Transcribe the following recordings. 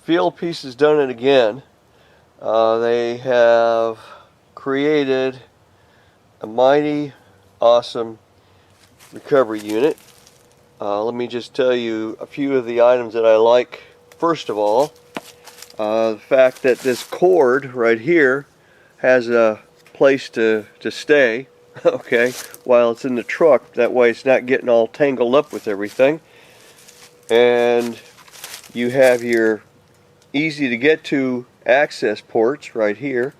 Fieldpiece has done it again. They have created a mighty awesome recovery unit. Let me just tell you a few of the items that I like. First of all, the fact that this cord right here has a place to stay, okay, while it's in the truck. That way it's not getting all tangled up with everything. And you have your easy to get to access ports right here.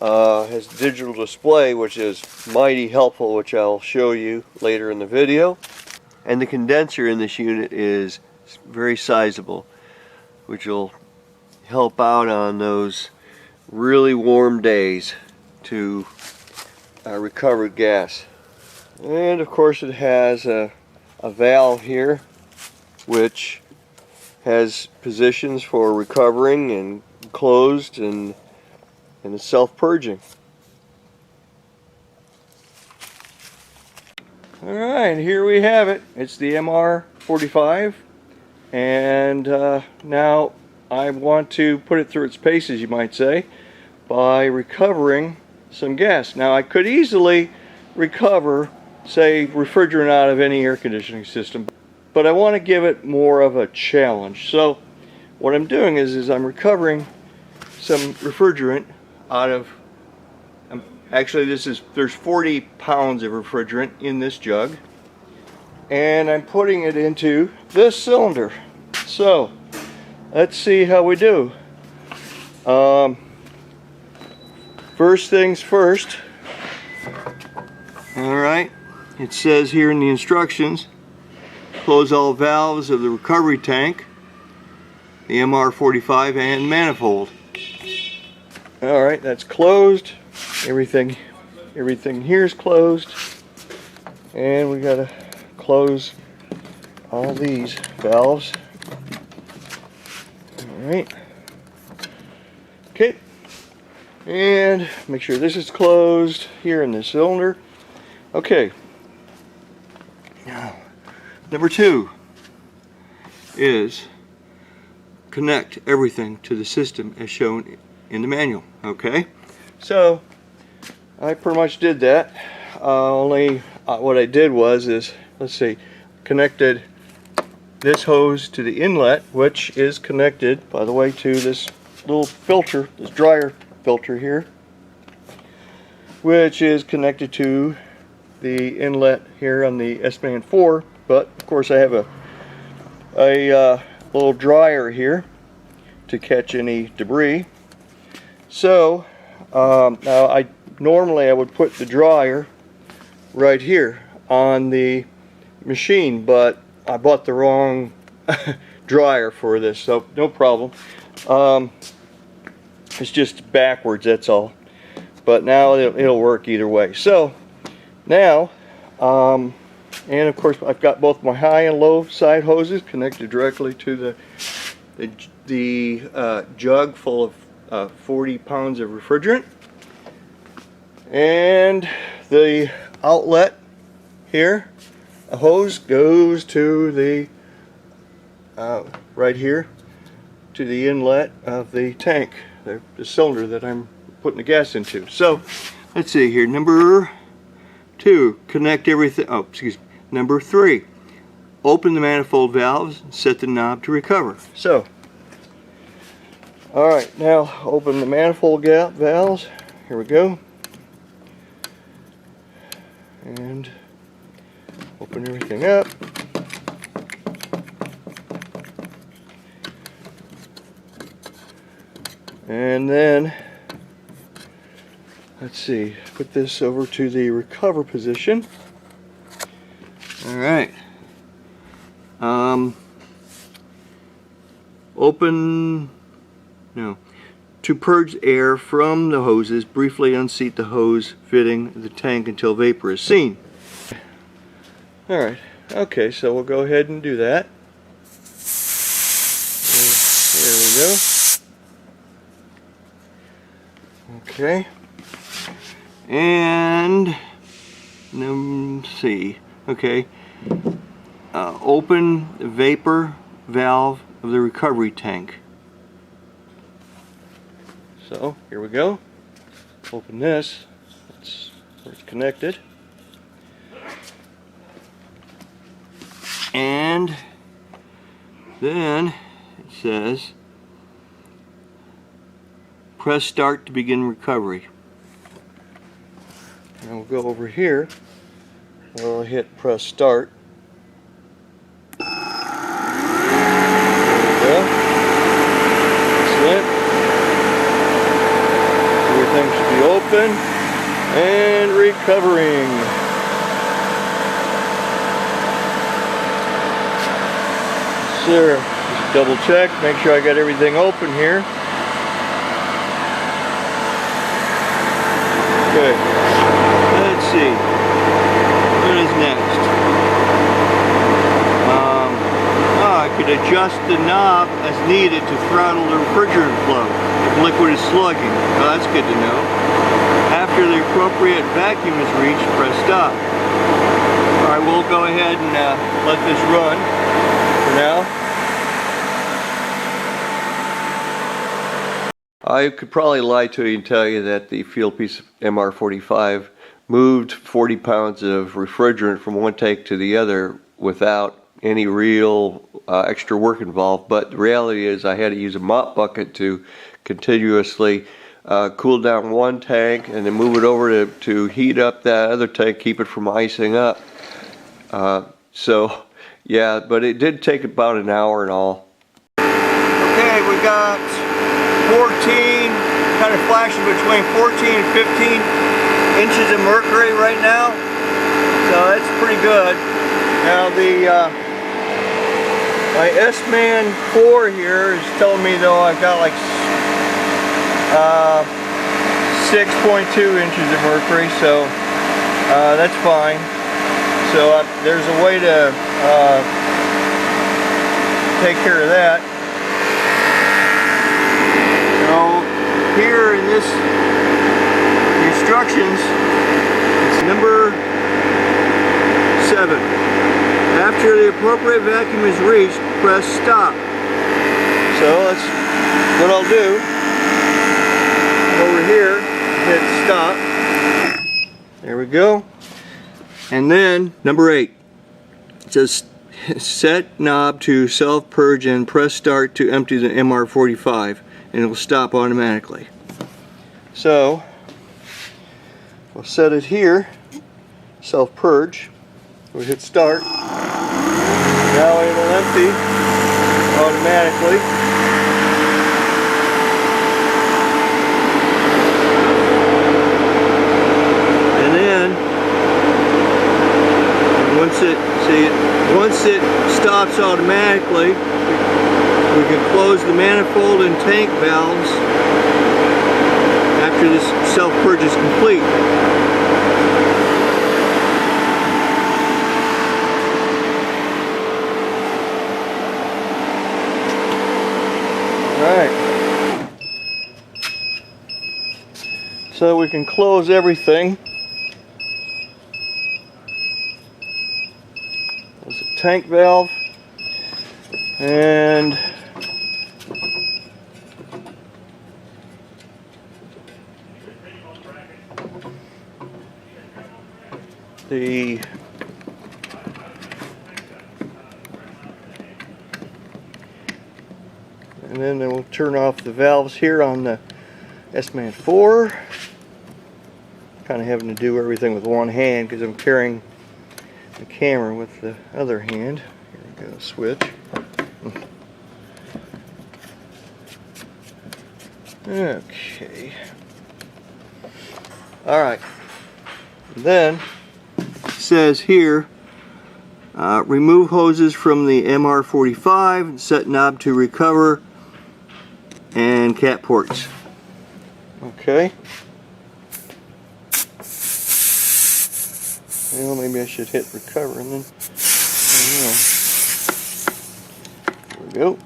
Has digital display, which is mighty helpful, which I'll show you later in the video. And the condenser in this unit is very sizable, which will help out on those really warm days to recover gas. And of course it has a valve here which has positions for recovering and closed and it's self-purging. Alright, here we have it. It's the MR45, and now I want to put it through its paces, you might say, by recovering some gas. Now I could easily recover, say, refrigerant out of any air conditioning system, but I want to give it more of a challenge. So what I'm doing is I'm recovering some refrigerant out of, actually there's 40 pounds of refrigerant in this jug, and I'm putting it into this cylinder. So let's see how we do. First things first. Alright, it says here in the instructions, close all valves of the recovery tank, the MR45 and manifold. Alright, that's closed. Everything here is closed. And we gotta close all these valves. Alright. Okay. And make sure this is closed here in the cylinder. Okay. Now, number 2 is connect everything to the system as shown in the manual. Okay. So I pretty much did that. Only what I did was let's see, connected this hose to the inlet, which is connected, by the way, to this little filter, this dryer filter here, which is connected to the inlet here on the S-Man 4. But of course I have a little dryer here to catch any debris. So now normally I would put the dryer right here on the machine, but I bought the wrong dryer for this, so no problem. It's just backwards, that's all. But now it'll work either way. So now, and of course I've got both my high and low side hoses connected directly to the jug full of 40 pounds of refrigerant. And the outlet here, a hose goes to the right here to the inlet of the tank, the cylinder that I'm putting the gas into. So let's see here. Number 2, connect everything. Oh, excuse me. Number 3, open the manifold valves and set the knob to recover. So, all right, now open the manifold valves. Here we go. And open everything up. And then, let's see, put this over to the recover position. Alright. To purge air from the hoses, briefly unseat the hose fitting the tank until vapor is seen. Alright, okay, so we'll go ahead and do that. There we go. Okay. And let's see. Okay. Open the vapor valve of the recovery tank. So here we go. Open this. That's where it's connected. And then it says press start to begin recovery. And we'll go over here. We'll hit press start. There we go. That's it. Everything should be open and recovering. Sir, just double check, make sure I got everything open here. Okay, let's see. What is next? I could adjust the knob as needed to throttle the refrigerant flow if liquid is slugging. Well, that's good to know. After the appropriate vacuum is reached, press stop. Alright, we'll go ahead and let this run for now. I could probably lie to you and tell you that the Fieldpiece MR45 moved 40 pounds of refrigerant from one tank to the other without any real extra work involved, but the reality is I had to use a mop bucket to continuously cool down one tank and then move it over to heat up that other tank, keep it from icing up. So yeah, but it did take about an hour and all. Okay, we got 14, kind of flashing between 14 and 15 inches of mercury right now, so that's pretty good. Now the my S-Man 4 here is telling me though I've got like 6.2 inches of mercury, so that's fine. So there's a way to take care of that. So here in this instructions, it's number 7. After the appropriate vacuum is reached, press stop. So that's what I'll do. Over here, hit stop. There we go. And then number 8. It says set knob to self-purge and press start to empty the MR45, and it will stop automatically. So we'll set it here, self-purge. We hit start. Now it'll empty automatically. And then once it stops automatically, we can close the manifold and tank valves after this self-purge is complete. Alright, so we can close everything. There's a tank valve and then we'll turn off the valves here on the S-Man 4. Kind of having to do everything with one hand because I'm carrying the camera with the other hand. Here we go, switch. Okay. Alright. Then it says here, remove hoses from the MR45, set knob to recover, and cat ports. Okay. Well, maybe I should hit recover and then, I don't know. There we go.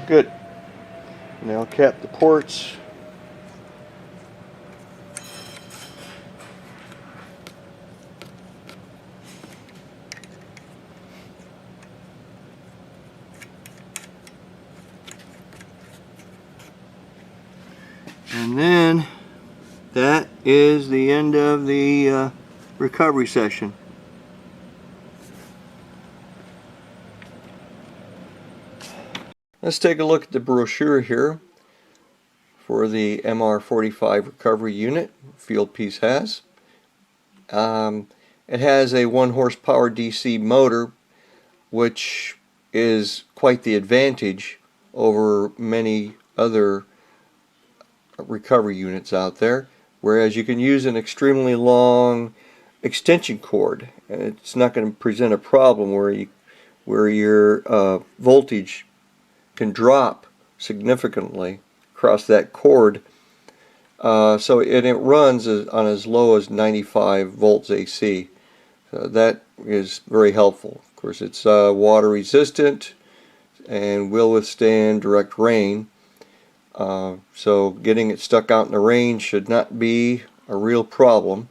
Good. Now cap the ports. And then that is the end of the recovery session. Let's take a look at the brochure here for the MR45 recovery unit Fieldpiece has. It has a 1 horsepower DC motor, which is quite the advantage over many other recovery units out there, whereas you can use an extremely long extension cord and it's not going to present a problem where your voltage can drop significantly across that cord. So it runs on as low as 95 volts AC. That is very helpful. Of course, it's water resistant and will withstand direct rain. So getting it stuck out in the rain should not be a real problem.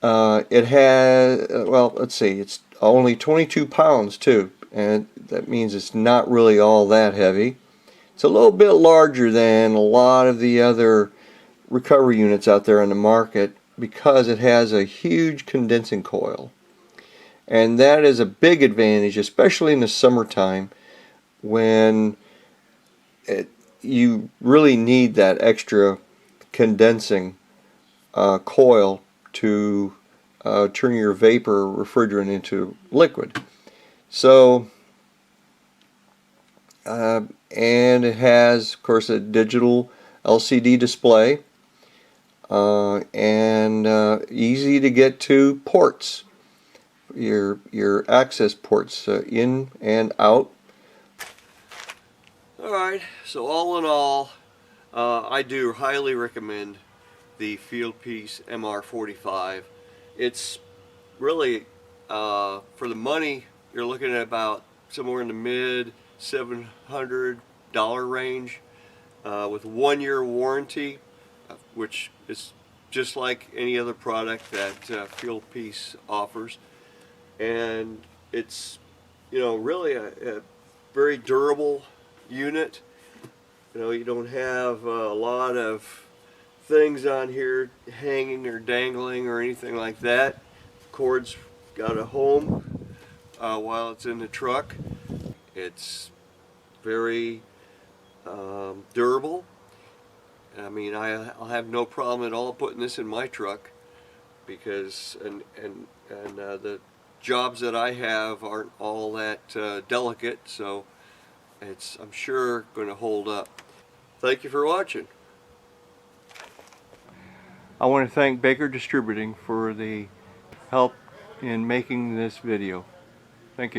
It has, well, let's see, it's only 22 pounds too, and that means it's not really all that heavy. It's a little bit larger than a lot of the other recovery units out there on the market because it has a huge condensing coil. And that is a big advantage, especially in the summertime when you really need that extra condensing coil to turn your vapor refrigerant into liquid. So and it has, of course, a digital LCD display and easy to get to ports, your access ports in and out. Alright, so all in all, I do highly recommend the Fieldpiece MR45. It's really, for the money, you're looking at about somewhere in the mid $700 range with a 1-year warranty, which is just like any other product that Fieldpiece offers. And it's, you know, really a very durable unit. You know, you don't have a lot of things on here hanging or dangling or anything like that. Cord's got a home while it's in the truck. It's very durable. I mean, I'll have no problem at all putting this in my truck because the jobs that I have aren't all that delicate, so it's, I'm sure, going to hold up. Thank you for watching. I want to thank Baker Distributing for the help in making this video. Thank you.